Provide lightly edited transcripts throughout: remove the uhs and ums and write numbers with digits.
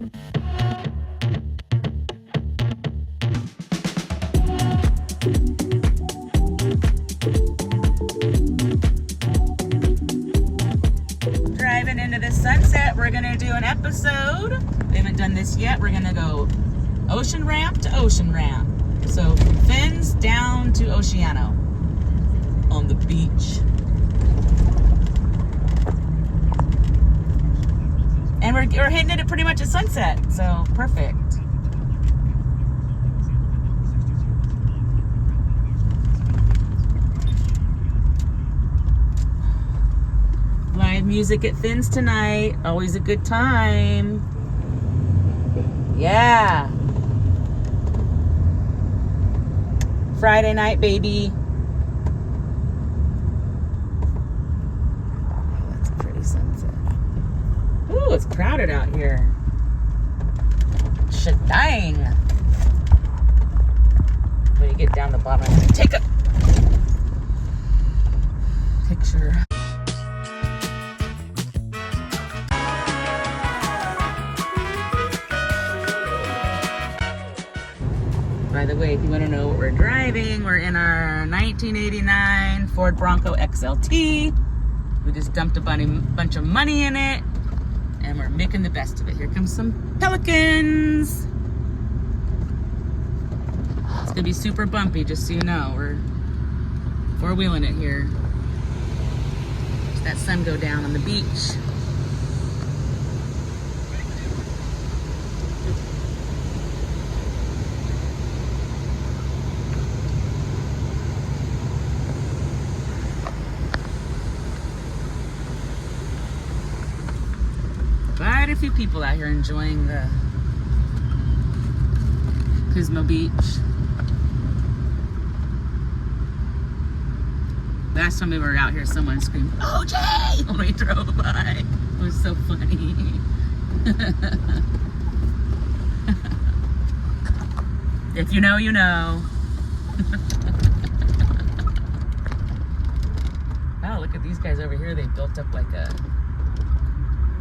Driving into the sunset, we're gonna do an episode. We haven't done this yet. We're gonna go ocean ramp to ocean ramp. So from Fins down to Oceano on the beach. And we're hitting it at pretty much at sunset, so perfect. Live music at Fins tonight. Always a good time. Yeah. Friday night, baby. Oh, that's a pretty sunset. Ooh, it's crowded out here. Shadang. When you get down the bottom, I have to take a picture. By the way, if you want to know what we're driving, we're in our 1989 Ford Bronco XLT. We just dumped a bunch of money in it, and we're making the best of it. Here comes some pelicans. It's gonna be super bumpy, just so you know. We're four-wheeling it here. Watch that sun go down on the beach. Quite a few people out here enjoying the Pismo Beach. Last time we were out here, someone screamed, OJ! when we drove by. It was so funny. If you know, you know. Oh, look at these guys over here. They built up like a...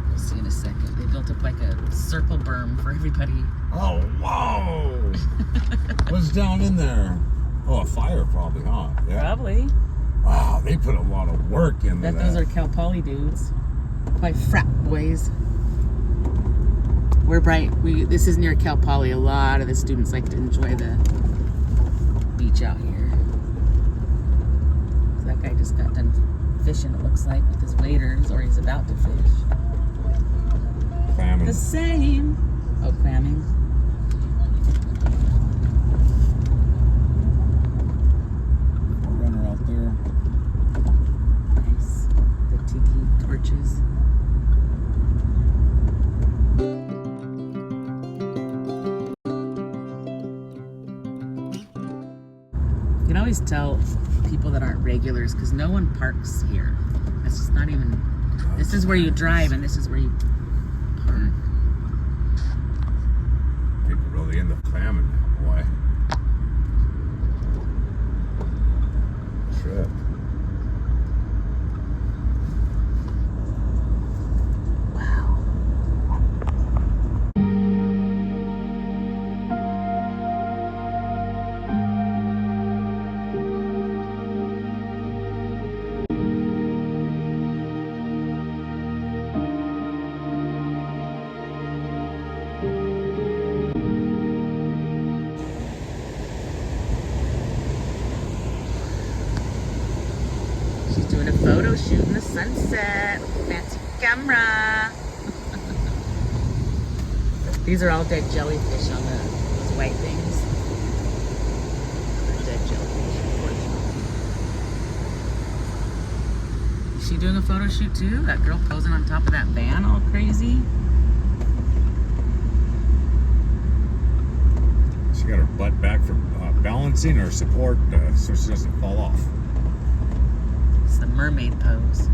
We'll see in a second. They built up like a circle berm for everybody. Oh, whoa! What's down in there? Oh, a fire probably, huh? Yeah. Probably. Wow, they put a lot of work into that. Those are Cal Poly dudes. My frat boys. We're bright. This is near Cal Poly. A lot of the students like to enjoy the beach out here. So that guy just got done fishing, it looks like, with his waders, or he's about to fish. Clamming. The same. Oh, clamming. Runner out there. Nice. The tiki torches. You can always tell people that aren't regulars because no one parks here. It's just not even. This is where you drive and this is where you park. People really into clamming now, boy. Trip. Doing a photo shoot in the sunset with a fancy camera. These are all dead jellyfish on those white things. They're dead jellyfish, unfortunately. Is she doing a photo shoot too? That girl posing on top of that van all crazy. She got her butt back for balancing or support so she doesn't fall off. It's the mermaid pose.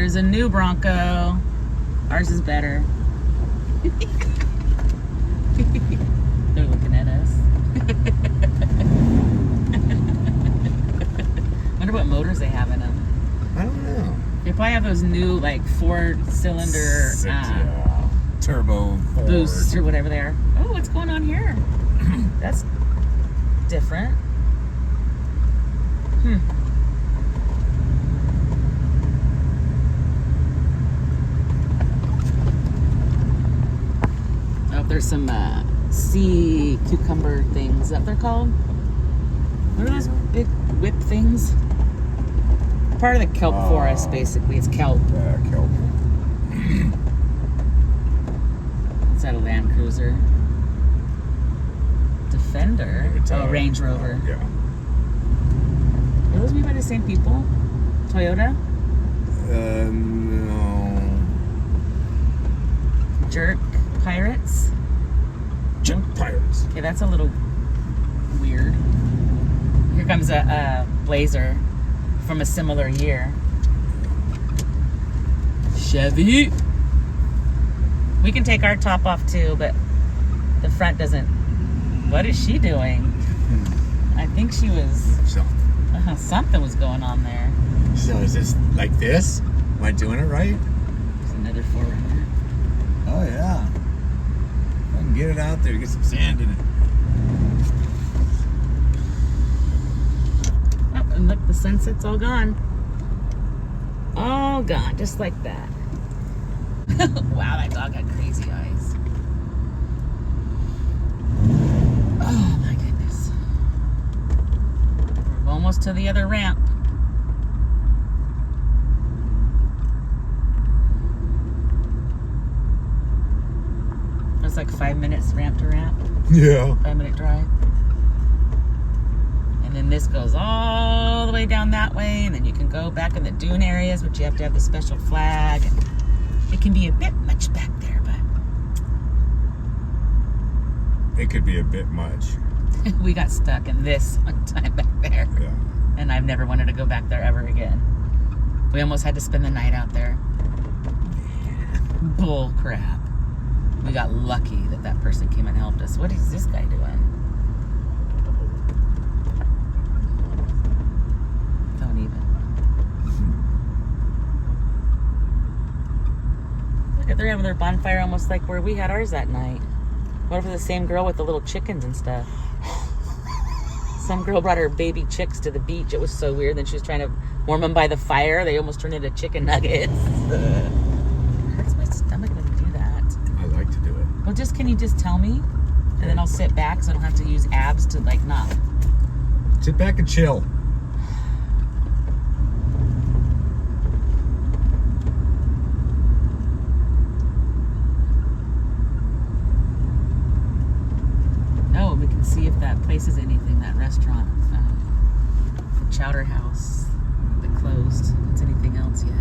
There's a new Bronco. Ours is better. They're looking at us. Wonder what motors they have in them. I don't know. They probably have those new like 4-cylinder turbo Ford. boosts or whatever they are. Oh, what's going on here? That's different. Oh, there's some sea cucumber things. Is that what they're called? What are those big whip things? Part of the kelp forest, basically. It's kelp. Yeah, kelp. Is that a Land Cruiser? Defender? It's Oh, Range Rover. Yeah. Are those made by the same people? Toyota? No. Jerk Pirates? Junk Pirates. Okay, that's a little weird. Here comes a Blazer from a similar year. Chevy. We can take our top off too, but the front doesn't. What is she doing? I think she was. Something was going on there. So is this like this? Am I doing it right? There's another 4Runner. Oh yeah. I can get it out there, get some sand in it. Oh, and look, the sunset's all gone. All gone, just like that. Wow, that dog had crazy eyes. Oh my goodness. We're almost to the other ramp. It's like 5 minutes ramp to ramp. Yeah. 5-minute drive. And then this goes all the way down that way, and then you can go back in the dune areas, but you have to have the special flag. It can be a bit much back there, but It could be a bit much. we got stuck in this one time back there. Yeah. And I've never wanted to go back there ever again. We almost had to spend the night out there. Bull crap. We got lucky that that person came and helped us. What is this guy doing? Don't even. Look at, they're having their bonfire almost like where we had ours that night. What if it's the same girl with the little chickens and stuff? Some girl brought her baby chicks to the beach. It was so weird. Then she was trying to warm them by the fire. They almost turned into chicken nuggets. It hurts my stomach when you do that. I like to do it. Well, can you just tell me? And then I'll sit back so I don't have to use abs to like not. Sit back and chill. Oh, we can see if that place is anything, that restaurant, the Chowder House that closed. If it's anything else yet.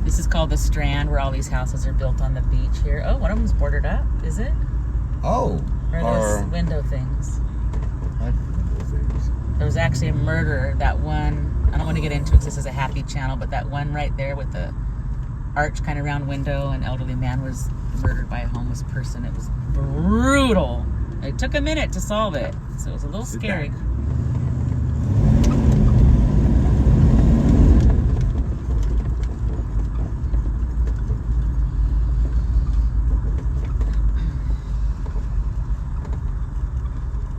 This is called the Strand, where all these houses are built on the beach here. Oh, one of them's boarded up, is it? Oh. Or are those window things? There was actually a murder, that one, I don't want to get into it because this is a happy channel, but that one right there with the arch kind of round window, an elderly man was murdered by a homeless person. It was brutal. It took a minute to solve it, so it was a little scary.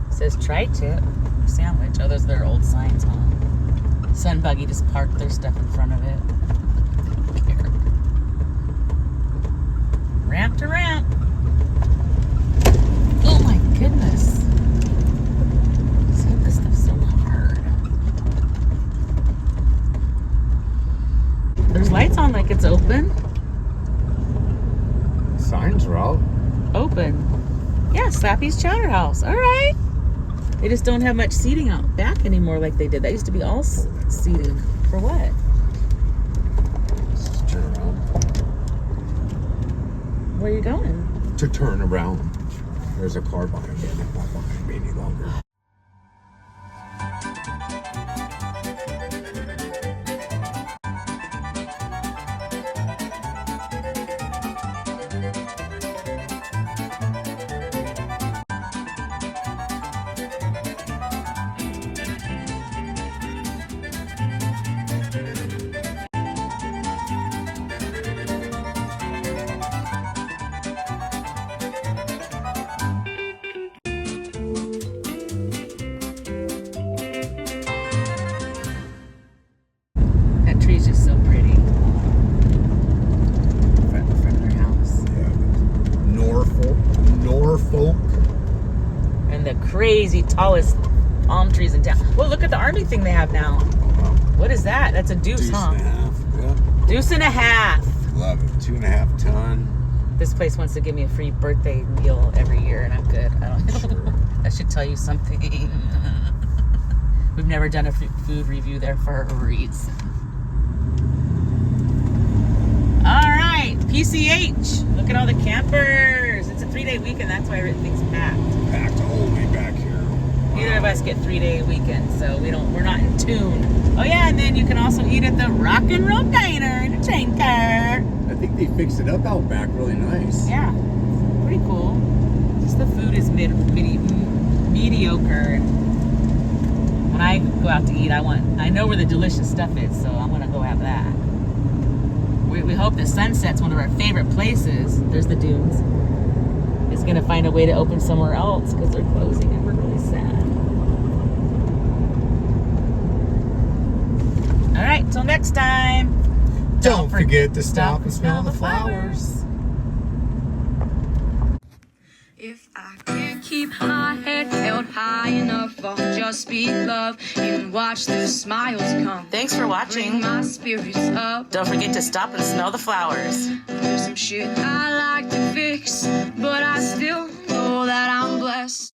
It says tri-tip sandwich. Oh, those are their old signs, huh? Sun Buggy just parked their stuff in front of it. Ramp to ramp. Oh my goodness. See, this stuff's so hard. There's lights on like it's open. Signs are out. Open. Yeah, Slappy's Chowder House. All right. They just don't have much seating out back anymore like they did. That used to be all seating. For what? Let's just turn around. Where are you going? To turn around. There's a car behind me. Not behind me any longer. tallest palm trees in town. Well, look at the army thing they have now. Wow. What is that? That's a deuce, huh? And a half. Yeah. Deuce and a half. Love it. 2.5 ton. This place wants to give me a free birthday meal every year, and I'm good. I don't know. Sure. That should tell you something. We've never done a food review there for a reason. All right, PCH. Look at all the campers. It's a 3-day weekend. That's why everything's packed. Packed all the way back here. Wow. Neither of us get 3-day weekends, so we're not in tune. Oh yeah, and then you can also eat at the Rock and Roll Diner in a train car. I think they fixed it up out back really nice. Yeah, pretty cool. Just the food is mediocre. When I go out to eat, I know where the delicious stuff is, so I want to go have that. We hope that Sunset's one of our favorite places. There's the dunes. Is going to find a way to open somewhere else because they're closing and we're really sad. All right, till next time. Don't forget to stop and smell the flowers. If I can't keep my head held high enough, I'll just be love and watch the smiles come. Thanks for watching. Bring my spirits up. Don't forget to stop and smell the flowers. There's some shit I like to fix, but I still know that I'm blessed.